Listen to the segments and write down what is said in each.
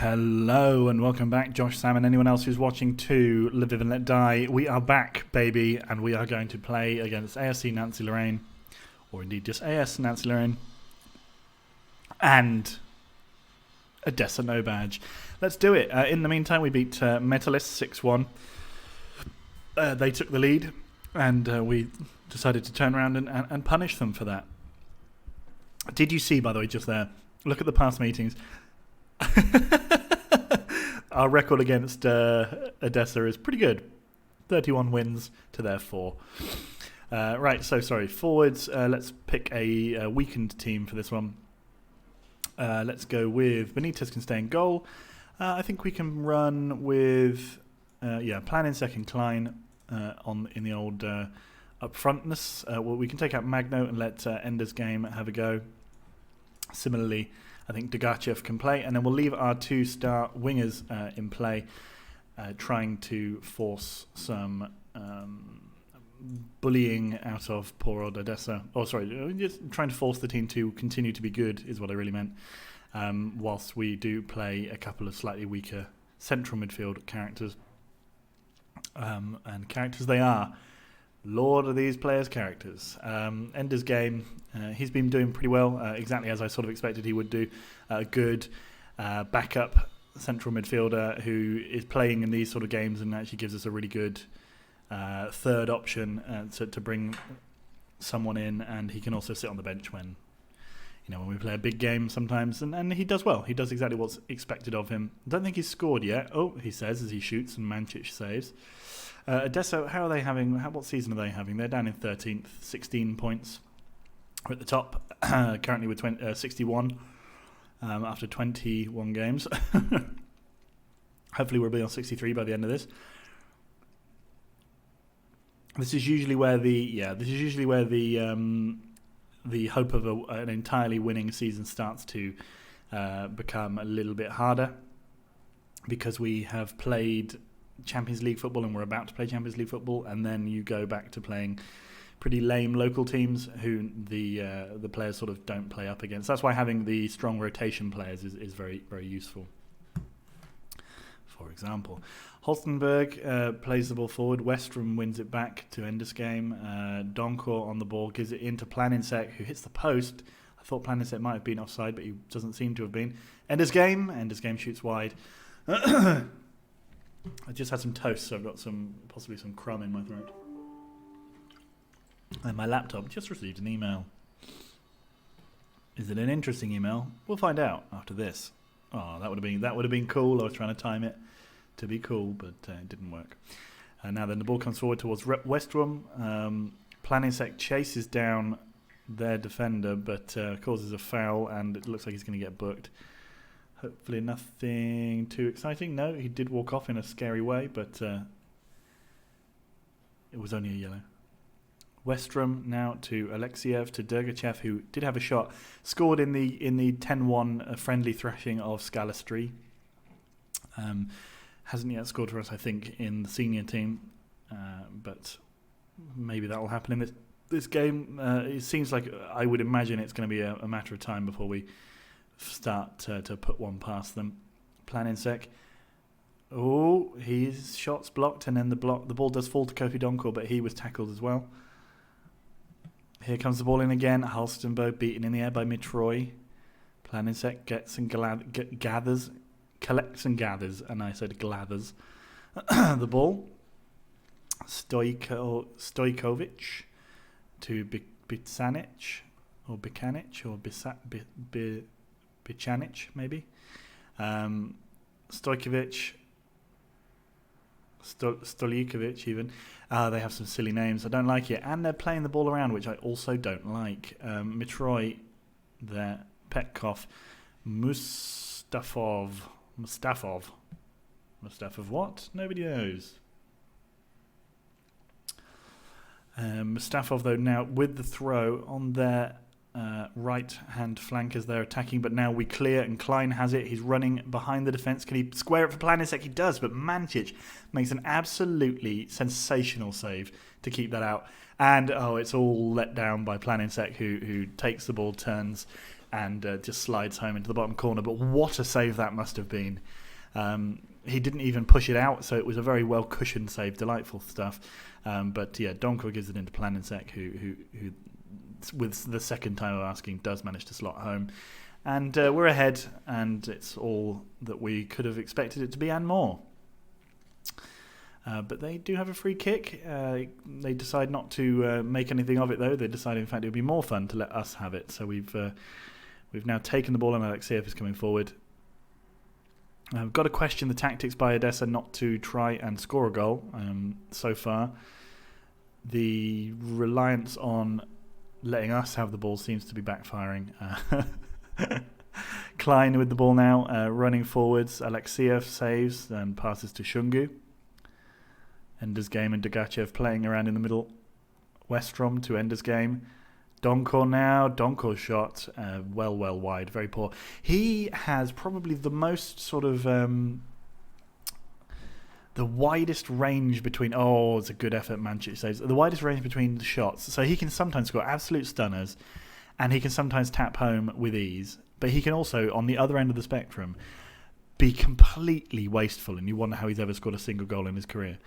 Hello and welcome back, Josh, Sam, and anyone else who's watching to Lviv and Let Die. We are back, baby, and we are going to play against ASC Nancy Lorraine, or indeed just AS Nancy Lorraine, and Odessa No Badge. Let's do it. In the meantime, we beat Metalist 6-1. They took the lead, and we decided to turn around and punish them for that. Did you see, by the way, just there, look at the past meetings. Our record against Odessa is pretty good. 31 wins to their 4. Right, so sorry. Forwards, let's pick a weakened team for this one. Let's go with Benitez can stay in goal. I think we can run with Plan in second, Klein in the old upfrontness. Well, we can take out Magno and let Ender's Game have a go. Similarly, I think Dugachev can play, and then we'll leave our 2-star wingers in play, trying to force some bullying out of poor old Odessa. Oh, sorry, just trying to force the team to continue to be good is what I really meant, whilst we do play a couple of slightly weaker central midfield characters. And characters they are. Lord of these players' characters. Ender's Game, he's been doing pretty well, exactly as I sort of expected he would do. A good backup central midfielder who is playing in these sort of games and actually gives us a really good third option to bring someone in, and he can also sit on the bench when we play a big game sometimes, and he does well. He does exactly what's expected of him. I don't think he's scored yet. Oh, he says as he shoots and Mancic saves. Odessa, how are they having? What season are they having? They're down in 13th, 16 points. We're at the top, currently with 61 after 21 games. Hopefully we'll be on 63 by the end of this. This is usually where the hope of an entirely winning season starts to become a little bit harder, because we have played Champions League football and we're about to play Champions League football, and then you go back to playing pretty lame local teams who the players sort of don't play up against. That's why having the strong rotation players is very, very useful. For example, Holstenberg plays the ball forward. Westrom wins it back to Ender's Game. Donkor on the ball gives it into Planinsek, who hits the post. I thought Planinsek might have been offside, but he doesn't seem to have been. Ender's Game shoots wide. I just had some toast, so I've got possibly some crumb in my throat. And my laptop just received an email. Is it an interesting email? We'll find out after this. Oh, that would have been cool. I was trying to time it to be cool, but it didn't work. Now then, the ball comes forward towards Westrom. Planinsek chases down their defender, but causes a foul, and it looks like he's going to get booked. Hopefully nothing too exciting. No, he did walk off in a scary way, but it was only a yellow. Westrom now to Alexiev, to Dergachev, who did have a shot. Scored in the 10-1 friendly thrashing of Scalistri. Hasn't yet scored for us, I think, in the senior team. But maybe that will happen in this game. It seems like I would imagine it's going to be a matter of time before we start to put one past them. Planinsek. Oh, his shot's blocked, and then the ball does fall to Kofi Donkor, but he was tackled as well. Here comes the ball in again. Halstenberg beaten in the air by Mitroy. Planinsek gets and collects and gathers, and I said glathers. The ball. Stojkovic to Bicanic, or Bicanic, maybe. Stojkovic, Stolikovic even. They have some silly names. I don't like it. And they're playing the ball around, which I also don't like. Mitroy there. Petkov. Mustafov what? Nobody knows. Mustafov, though, now with the throw on their right-hand flank as they're attacking, but now we clear and Klein has it. He's running behind the defence. Can he square it for Planinsek? He does, but Mancic makes an absolutely sensational save to keep that out. And, it's all let down by Planinsek, who takes the ball, turns, and just slides home into the bottom corner. But what a save that must have been. He didn't even push it out, so it was a very well cushioned save. Delightful stuff. But yeah, Donkor gives it into Planinsek, who with the second time of asking does manage to slot home. And we're ahead, and it's all that we could have expected it to be and more. But they do have a free kick. They decide not to make anything of it, though. They decide, in fact, it would be more fun to let us have it. So we've now taken the ball, and Alexeyev is coming forward. I've got to question the tactics by Odessa not to try and score a goal so far. The reliance on letting us have the ball seems to be backfiring. Klein with the ball now, running forwards. Alexeyev saves and passes to Shungu. Ender's Game and Dugachev playing around in the middle. Westrom to Ender's Game. Donkor now. Donkor's shot, well wide, very poor. He has probably the most sort of the widest range between. Oh, it's a good effort. Mancic saves the widest range between the shots. So he can sometimes score absolute stunners, and he can sometimes tap home with ease. But he can also, on the other end of the spectrum, be completely wasteful, and you wonder how he's ever scored a single goal in his career.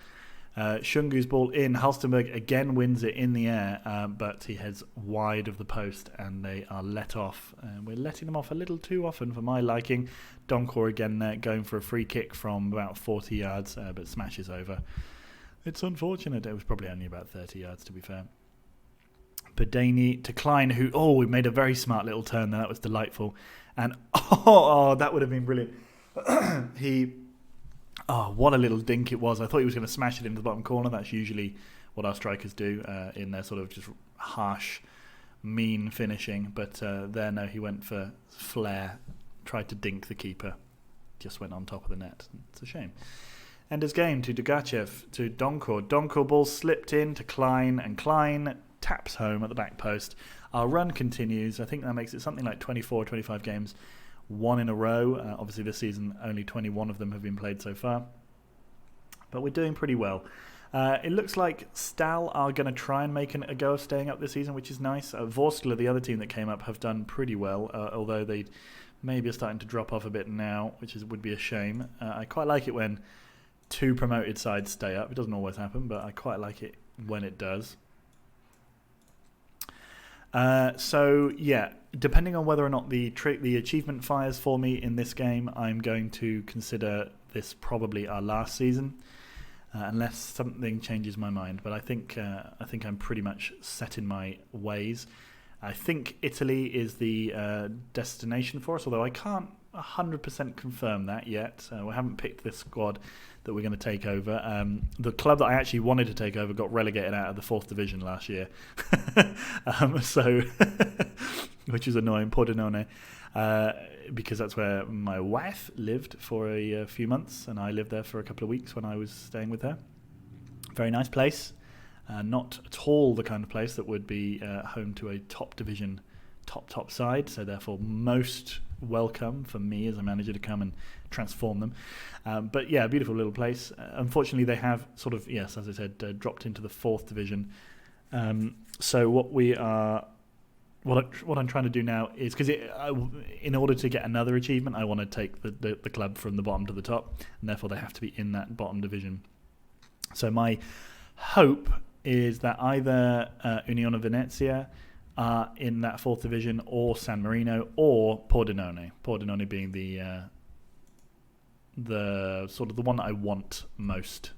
Shungu's ball in. Halstenberg again wins it in the air, but he heads wide of the post, and they are let off. We're letting them off a little too often for my liking. Donkor again going for a free kick from about 40 yards, but smashes over. It's unfortunate. It was probably only about 30 yards, to be fair. Badani to Klein, who, we made a very smart little turn there. That was delightful. And, that would have been brilliant. What a little dink it was. I thought he was going to smash it into the bottom corner. That's usually what our strikers do in their sort of just harsh, mean finishing. But there, no, he went for flair, tried to dink the keeper, just went on top of the net. It's a shame. Ender's Game to Dugachev, to Donkor. Donkor ball slipped in to Klein, and Klein taps home at the back post. Our run continues. I think that makes it something like 24 or 25 games. One in a row. Obviously this season only 21 of them have been played so far. But we're doing pretty well. It looks like Stal are going to try and make a go of staying up this season, which is nice. Vorskla, the other team that came up, have done pretty well, although they maybe are starting to drop off a bit now, which would be a shame. I quite like it when two promoted sides stay up. It doesn't always happen, but I quite like it when it does. Depending on whether or not the achievement fires for me in this game, I'm going to consider this probably our last season, unless something changes my mind. But I think I'm pretty much set in my ways. I think Italy is the destination for us, although I can't 100% confirm that yet. We haven't picked this squad that we're going to take over. The club that I actually wanted to take over got relegated out of the 4th division last year. Which is annoying, Pordenone, because that's where my wife lived for a few months, and I lived there for a couple of weeks when I was staying with her. Very nice place. Not at all the kind of place that would be home to a top division, top side, so therefore most welcome for me as a manager to come and transform them. But yeah, a beautiful little place. Unfortunately, they have sort of, yes, as I said, dropped into the 4th division. So what I'm trying to do now is, because in order to get another achievement, I want to take the club from the bottom to the top, and therefore they have to be in that bottom division. So my hope is that either Unione Venezia are in that 4th division, or San Marino, or Pordenone. Pordenone being the sort of the one that I want most.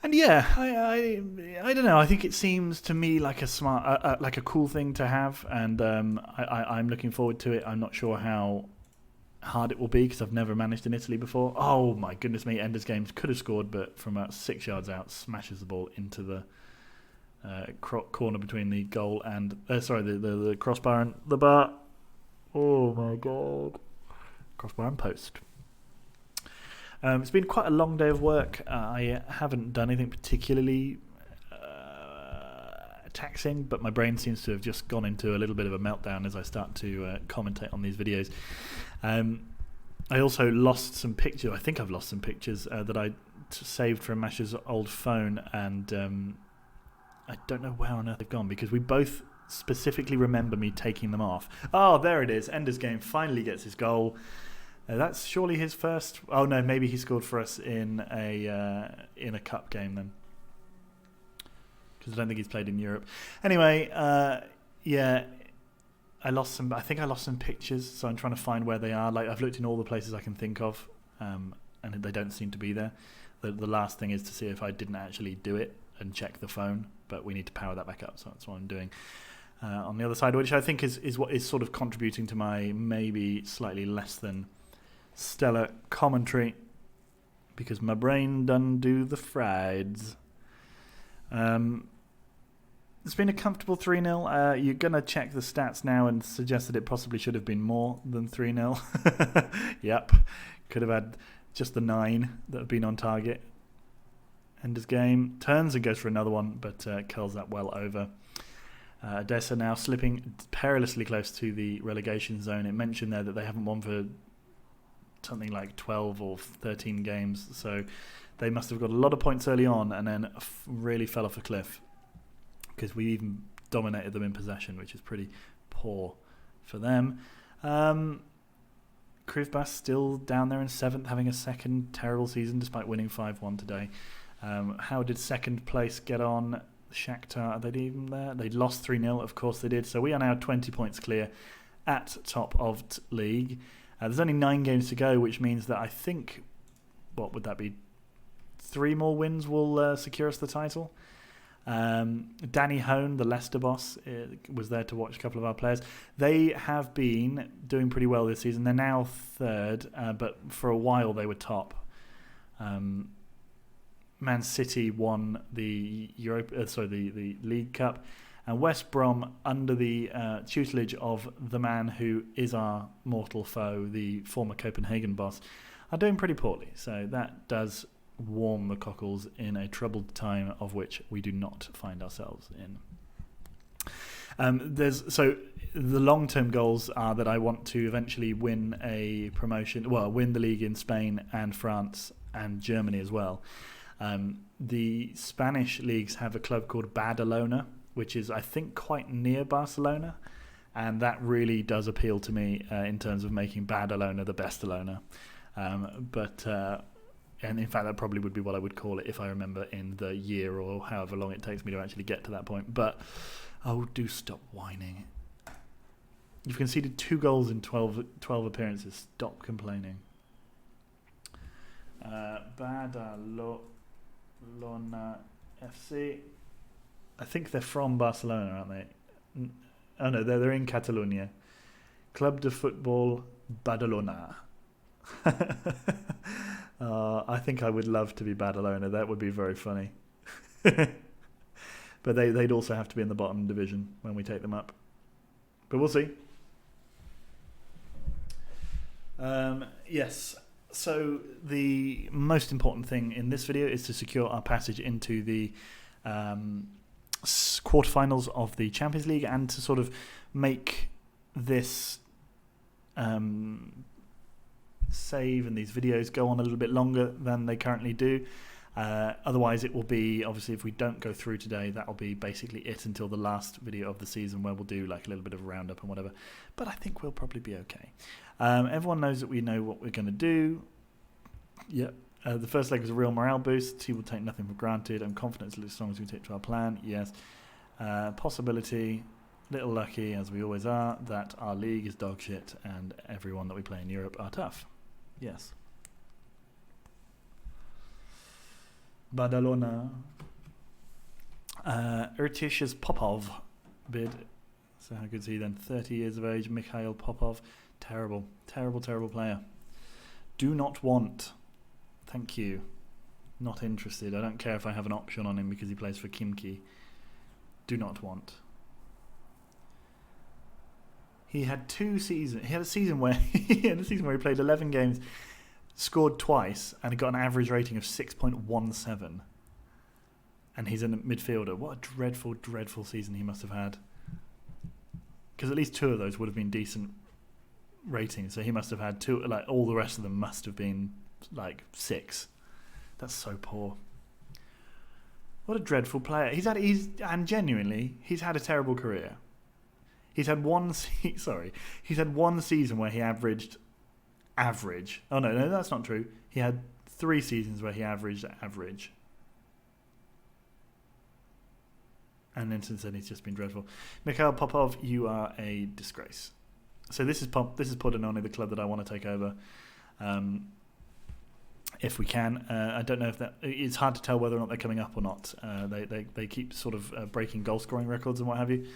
And yeah, I don't know. I think it seems to me like a smart, like a cool thing to have, and I'm looking forward to it. I'm not sure how hard it will be because I've never managed in Italy before. Oh my goodness me! Ender's Games could have scored, but from about 6 yards out, smashes the ball into the corner between the goal and the crossbar and the bar. Oh my god! Crossbar and post. It's been quite a long day of work. I haven't done anything particularly taxing, but my brain seems to have just gone into a little bit of a meltdown as I start to commentate on these videos. I also lost some pictures. I think I've lost some pictures that I saved from Masha's old phone, and I don't know where on earth they've gone, because we both specifically remember me taking them off. Oh, there it is. Ender's Game finally gets his goal. That's surely his first. Oh no, maybe he scored for us in a cup game then, because I don't think he's played in Europe. Anyway, yeah, I think I lost some pictures, so I'm trying to find where they are. Like, I've looked in all the places I can think of, and they don't seem to be there. The last thing is to see if I didn't actually do it and check the phone, but we need to power that back up, so that's what I'm doing. On the other side, which I think is what is sort of contributing to my maybe slightly less than stellar commentary, because my brain done do the frieds. It's been a comfortable 3-0. You're going to check the stats now and suggest that it possibly should have been more than 3-0. Yep. Could have had just the 9 that have been on target. Ender's Game turns and goes for another one, but curls that well over. Odessa now slipping perilously close to the relegation zone. It mentioned there that they haven't won for something like 12 or 13 games, so they must have got a lot of points early on and then really fell off a cliff, because we even dominated them in possession, which is pretty poor for them. Krivbas still down there in 7th, having a second terrible season despite winning 5-1 today. How did second place get on? Shakhtar, are they even there? They lost 3-0, of course they did. So we are now 20 points clear at top of league. There's only 9 games to go, which means that I think, what would that be? 3 more wins will secure us the title. Danny Hone, the Leicester boss, was there to watch a couple of our players. They have been doing pretty well this season. They're now 3rd, but for a while they were top. Man City won the the League Cup, and West Brom, under the tutelage of the man who is our mortal foe, the former Copenhagen boss, are doing pretty poorly. So that does warm the cockles in a troubled time of which we do not find ourselves in. So the long-term goals are that I want to eventually win a promotion, win the league in Spain and France and Germany as well. The Spanish leagues have a club called Badalona, which is, I think, quite near Barcelona, and that really does appeal to me in terms of making Badalona the best-alona. And in fact, that probably would be what I would call it if I remember in the year or however long it takes me to actually get to that point. But, do stop whining. You've conceded 2 goals in 12 appearances. Stop complaining. Badalona FC. I think they're from Barcelona, aren't they? Oh no, they're in Catalonia. Club de Football Badalona. I think I would love to be Badalona. That would be very funny. But they'd also have to be in the bottom division when we take them up. But we'll see. Yes. So the most important thing in this video is to secure our passage into the quarterfinals of the Champions League, and to sort of make this save and these videos go on a little bit longer than they currently do. Otherwise it will be, obviously, if we don't go through today, that will be basically it until the last video of the season, where we'll do like a little bit of a roundup and whatever. But I think we'll probably be okay. Everyone knows that we know what we're going to do. Yep. The first leg was a real morale boost. He will take nothing for granted. I'm confident as long as we stick to our plan. Yes. Possibility, little lucky as we always are, that our league is dog shit and everyone that we play in Europe are tough. Yes. Badalona. Urtish's Popov bid. So how good is he then? 30 years of age, Mikhail Popov. Terrible, terrible, terrible player. Do not want. Thank you. Not interested. I don't care if I have an option on him because he plays for Khimki. Do not want. He had 2 seasons. He had a season where he played 11 games, scored twice, and got an average rating of 6.17. And he's a midfielder. What a dreadful, dreadful season he must have had. Because at least 2 of those would have been decent ratings. So he must have had 2. Like, all the rest of them must have been like 6. That's so poor. What a dreadful player. He's genuinely, he's had a terrible career. He's had one season where he averaged average. Oh no, that's not true. He had 3 seasons where he averaged average. And then since then he's just been dreadful. Mikhail Popov, you are a disgrace. So this is Pordenone, the club that I want to take over. If we can. I don't know if that... It's hard to tell whether or not they're coming up or not. They keep sort of breaking goal scoring records and what have you.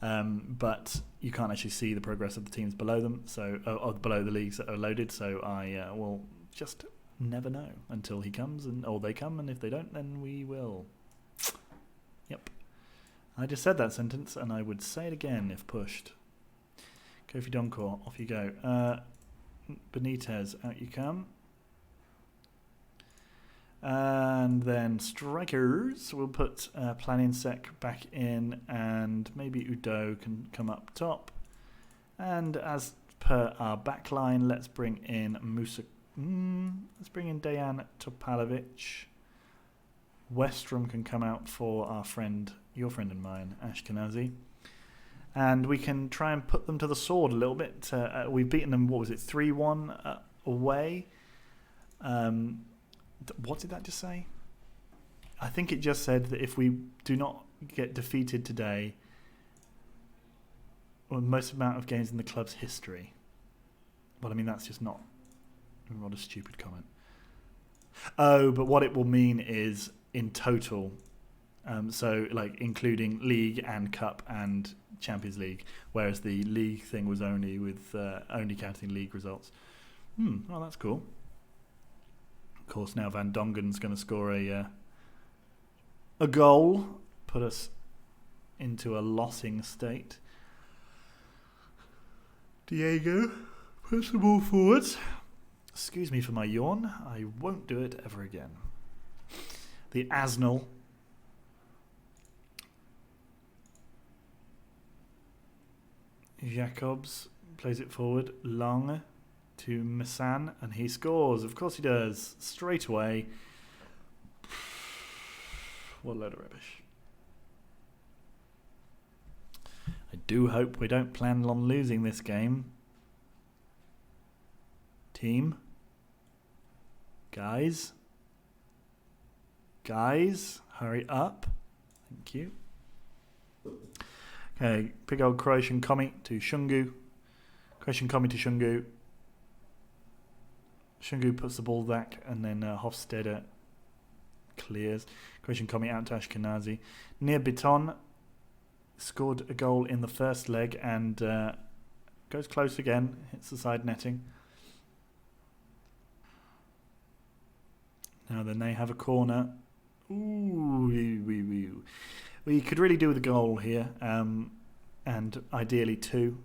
But you can't actually see the progress of the teams below them, so or below the leagues that are loaded. So I will just never know until he comes, or they come, and if they don't, then we will. Yep. I just said that sentence, and I would say it again if pushed. Kofi Donkor, off you go. Benitez, out you come. And then strikers, we'll put Planinsek back in, and maybe Udo can come up top. And as per our backline, let's bring in let's bring in Dejan Topalovic. Westrom can come out for our friend, your friend and mine, Ashkenazi. And we can try and put them to the sword a little bit. We've beaten them, 3-1 away. What did that just say? I think it just said that if we do not get defeated today, the most amount of games in the club's history. Well, I mean, that's just not... What a stupid comment. Oh, but what it will mean is in total, so like including League and Cup and Champions League, whereas the League thing was only with only counting League results. Well, that's cool. Of course, now Van Dongen's going to score a goal, put us into a lossing state. Diego puts the ball forwards. Excuse me for my yawn. I won't do it ever again. The ASNL. Jacobs plays it forward. Long to Missan, and he scores. Of course he does. Straight away. What a load of rubbish. I do hope we don't plan on losing this game. Team. Guys, hurry up. Thank you. Okay, big old Croatian Komi to Shungu. Shungu puts the ball back, and then Hofstede clears. Croatian Komi out to Ashkenazi. Near Biton scored a goal in the first leg and goes close again, hits the side netting. Now then they have a corner. Ooh, we could really do with a goal here, and ideally 2,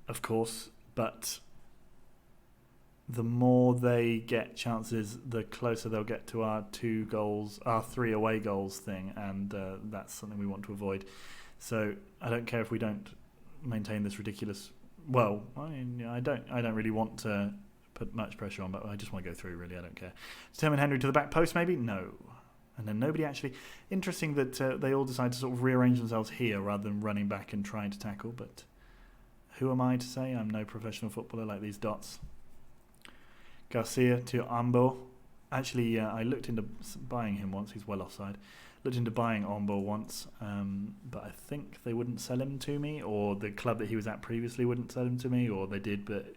of course, but the more they get chances, the closer they'll get to our 2 goals, our 3 away goals thing, and that's something we want to avoid. So I don't care if we don't maintain this ridiculous... Well, I don't really want to put much pressure on, but I just want to go through, really. I don't care. Determine Henry to the back post, maybe? No. And then nobody actually... Interesting that they all decide to sort of rearrange themselves here rather than running back and trying to tackle, but who am I to say? I'm no professional footballer like these dots. Garcia to Ambo. Actually, I looked into buying him once. He's well offside. Looked into buying Ambo once, but I think they wouldn't sell him to me, or the club that he was at previously wouldn't sell him to me, or they did, but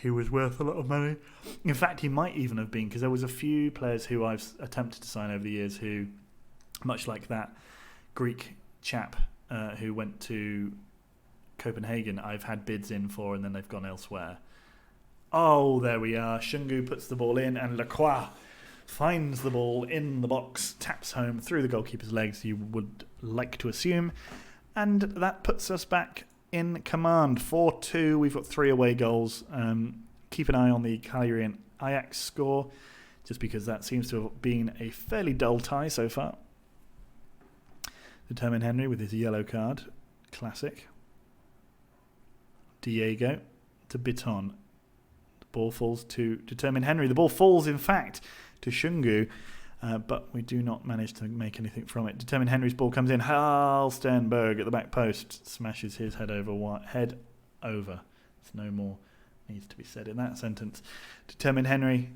he was worth a lot of money. In fact, he might even have been, because there was a few players who I've attempted to sign over the years who, much like that Greek chap who went to Copenhagen, I've had bids in for, and then they've gone elsewhere. Oh, there we are. Shungu puts the ball in, and Lacroix finds the ball in the box, taps home through the goalkeeper's legs, you would like to assume, and that puts us back in command. 4-2. We've got 3 away goals. Keep an eye on the Cagliari and Ajax score, just because that seems to have been a fairly dull tie so far. Determine Henry with his yellow card. Classic. Diego to Biton. The ball falls to Determine Henry. The ball falls, in fact, to Shungu. but we do not manage to make anything from it. Determined Henry's ball comes in. Halstenberg at the back post smashes his head over. Head over. There's no more needs to be said in that sentence. Determined Henry.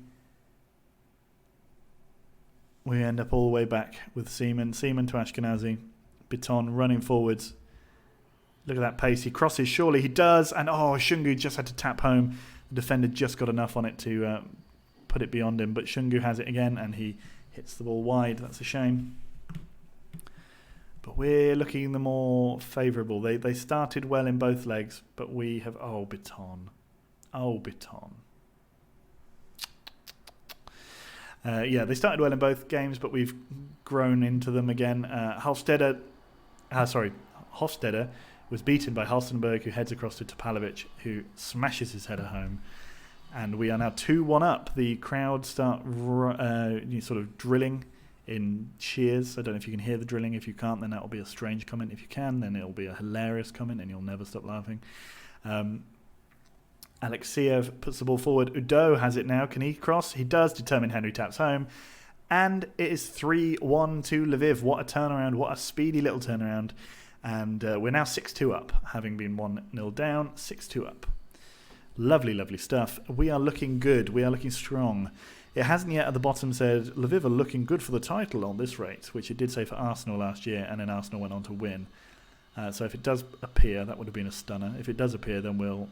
We end up all the way back with Seaman. Seaman to Ashkenazi. Biton running forwards. Look at that pace. He crosses. Surely he does. And Shungu just had to tap home. The defender just got enough on it to put it beyond him. But Shungu has it again and he hits the ball wide. That's a shame. But we're looking the more favourable. They started well in both legs. But we have... Biton. Biton. They started well in both games, but we've grown into them again. Hofstede was beaten by Halstenberg, who heads across to Topalovic, who smashes his header home. And we are now 2-1 up. The crowd start sort of drilling in cheers. I don't know if you can hear the drilling. If you can't, then that will be a strange comment. If you can, then it will be a hilarious comment, and you'll never stop laughing. Alexeyev puts the ball forward. Udo has it now. Can he cross? He does. Determined Henry taps home. And it is 3-1 to Lviv. What a turnaround. What a speedy little turnaround. And we're now 6-2 up, having been 1-0 down, 6-2 up. Lovely, lovely stuff. We are looking good. We are looking strong. It hasn't yet at the bottom said, Lviv are looking good for the title on this rate, which it did say for Arsenal last year, and then Arsenal went on to win. So if it does appear, that would have been a stunner. If it does appear, then we'll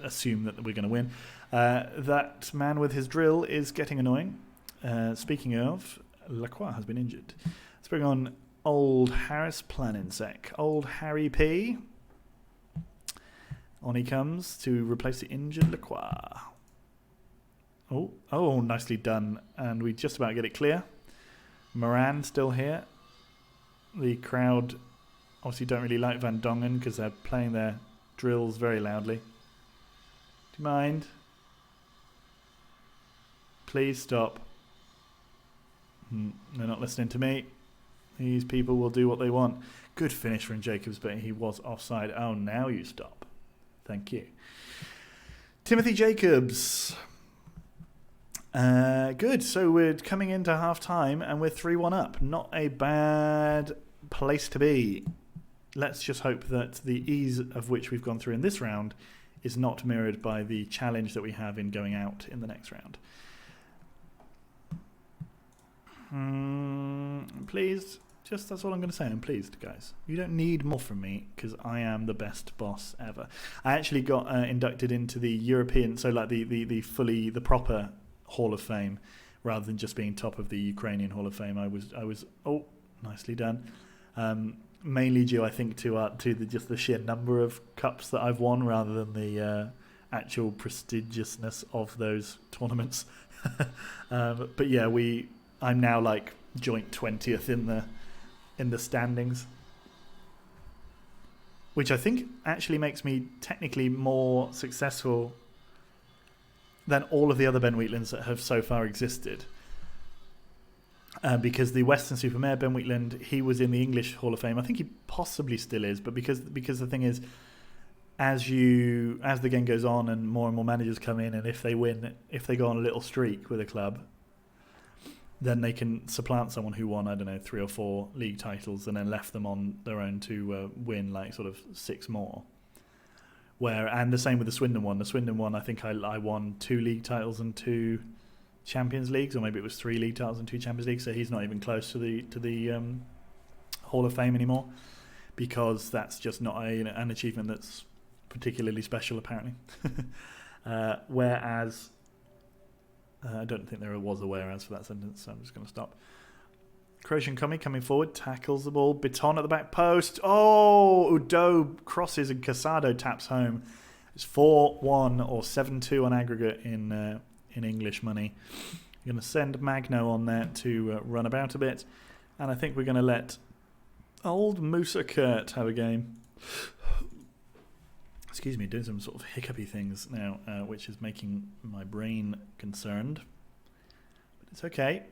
assume that we're going to win. That man with his drill is getting annoying. Speaking of, Lacroix has been injured. Let's bring on old Harris Planinsek. Old Harry P. On he comes to replace the injured Lacroix. Oh, nicely done. And we just about get it clear. Moran still here. The crowd obviously don't really like Van Dongen because they're playing their drills very loudly. Do you mind? Please stop. They're not listening to me. These people will do what they want. Good finish from Jacobs, but he was offside. Oh, now you stop. Thank you. Timothy Jacobs. Good. So we're coming into half-time and we're 3-1 up. Not a bad place to be. Let's just hope that the ease of which we've gone through in this round is not mirrored by the challenge that we have in going out in the next round. Pleased. Just that's all I'm going to say. I'm pleased, guys. You don't need more from me because I am the best boss ever. I actually got inducted into the European, so like the proper Hall of Fame, rather than just being top of the Ukrainian Hall of Fame. I was nicely done. Mainly due, I think, to just the sheer number of cups that I've won, rather than the actual prestigiousness of those tournaments. But yeah, I'm now like joint 20th in the standings, which I think actually makes me technically more successful than all of the other Ben Wheatlands that have so far existed. Because the Western-super-Mare Ben Wheatland, he was in the English Hall of Fame. I think he possibly still is, but because the thing is, as the game goes on and more managers come in, and if they go on a little streak with a club, then they can supplant someone who won, I don't know, 3 or 4 league titles and then left them on their own to win like sort of 6 more. And the same with the Swindon one. The Swindon one, I think I won 2 league titles and 2 Champions Leagues, or maybe it was 3 league titles and 2 Champions Leagues. So he's not even close to the Hall of Fame anymore, because that's just not an achievement that's particularly special, apparently. Whereas I don't think there was a whereas for that sentence, so I'm just going to stop. Croatian coming forward, tackles the ball. Biton at the back post. Udo crosses and Casado taps home. It's 4-1 or 7-2 on aggregate in English money. We're going to send Magno on there to run about a bit, and I think we're going to let old Musa Kurt have a game. Excuse me, doing some sort of hiccupy things now, which is making my brain concerned. But it's okay.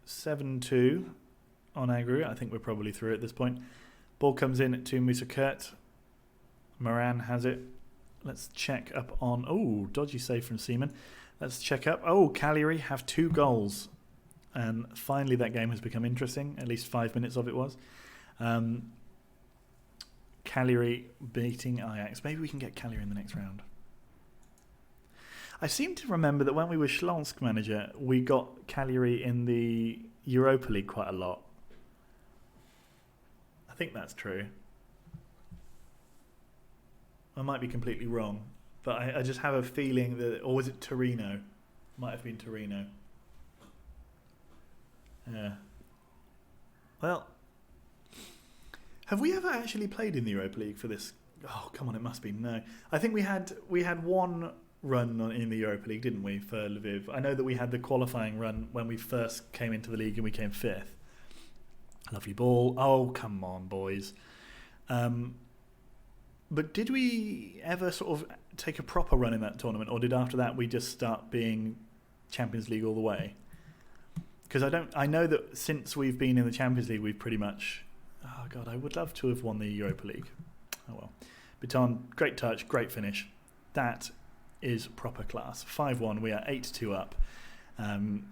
7-2 on aggregate. I think we're probably through at this point. Ball comes in to Musa Kurt. Moran has it. Let's check up on... dodgy save from Seaman. Let's check up. Cagliari have 2 goals. and finally that game has become interesting. At least 5 minutes of it was. Cagliari beating Ajax. Maybe we can get Cagliari in the next round. I seem to remember that when we were Śląsk manager, we got Cagliari in the Europa League quite a lot. I think that's true. I might be completely wrong, but I just have a feeling that... Or was it Torino? Might have been Torino. Yeah. Well, have we ever actually played in the Europa League for this? Oh, come on, it must be. No. I think we had one run in the Europa League, didn't we, for Lviv? I know that we had the qualifying run when we first came into the league and we came 5th. Lovely ball. Oh, come on, boys. But did we ever sort of take a proper run in that tournament, or did after that we just start being Champions League all the way? Because I know that since we've been in the Champions League, we've pretty much... Oh, God, I would love to have won the Europa League. Oh, well. Baton, great touch, great finish. That is proper class. 5-1, we are 8-2 up.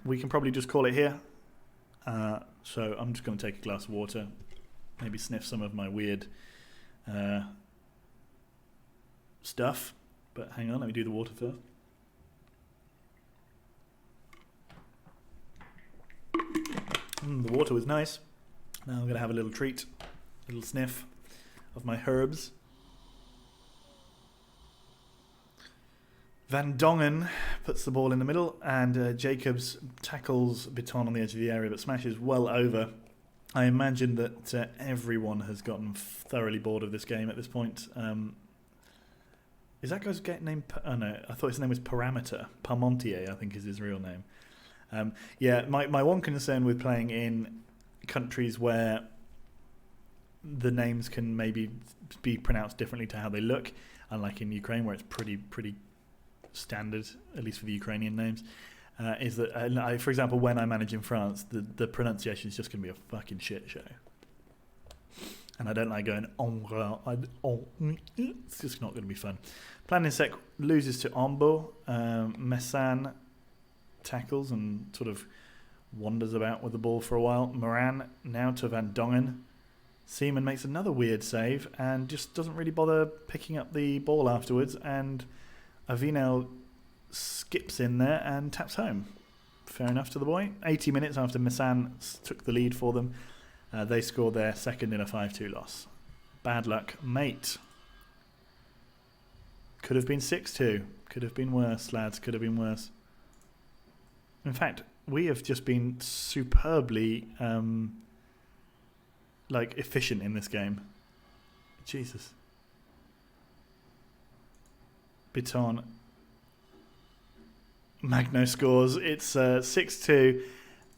We can probably just call it here. So I'm just going to take a glass of water, maybe sniff some of my weird stuff. But hang on, let me do the water first. The water was nice. Now I'm going to have a little treat, a little sniff of my herbs. Van Dongen puts the ball in the middle, and Jacobs tackles Baton on the edge of the area but smashes well over. I imagine that everyone has gotten thoroughly bored of this game at this point. Is that guy's name? Oh no, I thought his name was Parameter. Parmentier, I think is his real name. Yeah, my one concern with playing in countries where the names can maybe be pronounced differently to how they look, unlike in Ukraine where it's pretty standard, at least for the Ukrainian names, is that, for example, when I manage in France, the pronunciation is just going to be a fucking shit show. And I don't like going it's just not going to be fun. Planinsek loses to Ombo. Messan tackles and sort of wanders about with the ball for a while. Moran now to Van Dongen. Seaman makes another weird save and just doesn't really bother picking up the ball afterwards, and Avinel skips in there and taps home. Fair enough to the boy. 80 minutes after Messan took the lead for them, they scored their second in a 5-2 loss. Bad luck, mate. Could have been 6-2. Could have been worse, lads. Could have been worse. In fact, we have just been superbly efficient in this game. Jesus. Baton. Magno scores. It's 6-2.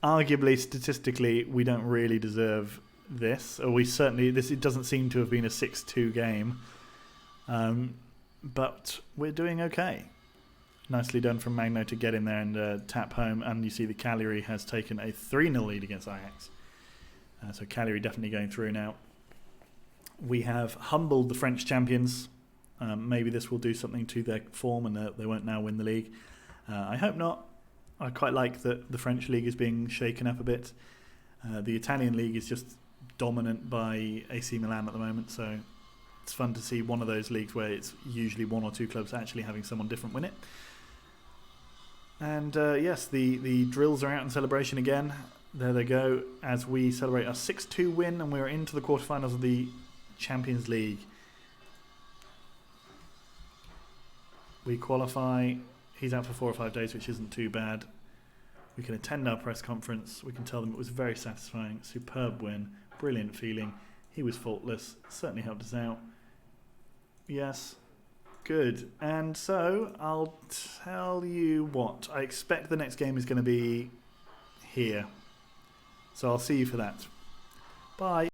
Arguably, statistically, we don't really deserve this. Or it doesn't seem to have been a 6-2 game. But we're doing okay. Nicely done from Magno to get in there and tap home. And you see the Cagliari has taken a 3-0 lead against Ajax. So Cagliari definitely going through now. We have humbled the French champions. Maybe this will do something to their form and they won't now win the league. I hope not. I quite like that the French league is being shaken up a bit. The Italian league is just dominant by AC Milan at the moment, so it's fun to see one of those leagues where it's usually one or two clubs actually having someone different win it. And yes, the drills are out in celebration again. There they go, as we celebrate our 6-2 win, and we're into the quarterfinals of the Champions League. We qualify. He's out for 4 or 5 days, which isn't too bad. We can attend our press conference. We can tell them it was very satisfying. Superb win. Brilliant feeling. He was faultless. Certainly helped us out. Yes. Good. And so, I'll tell you what. I expect the next game is going to be here. So I'll see you for that. Bye.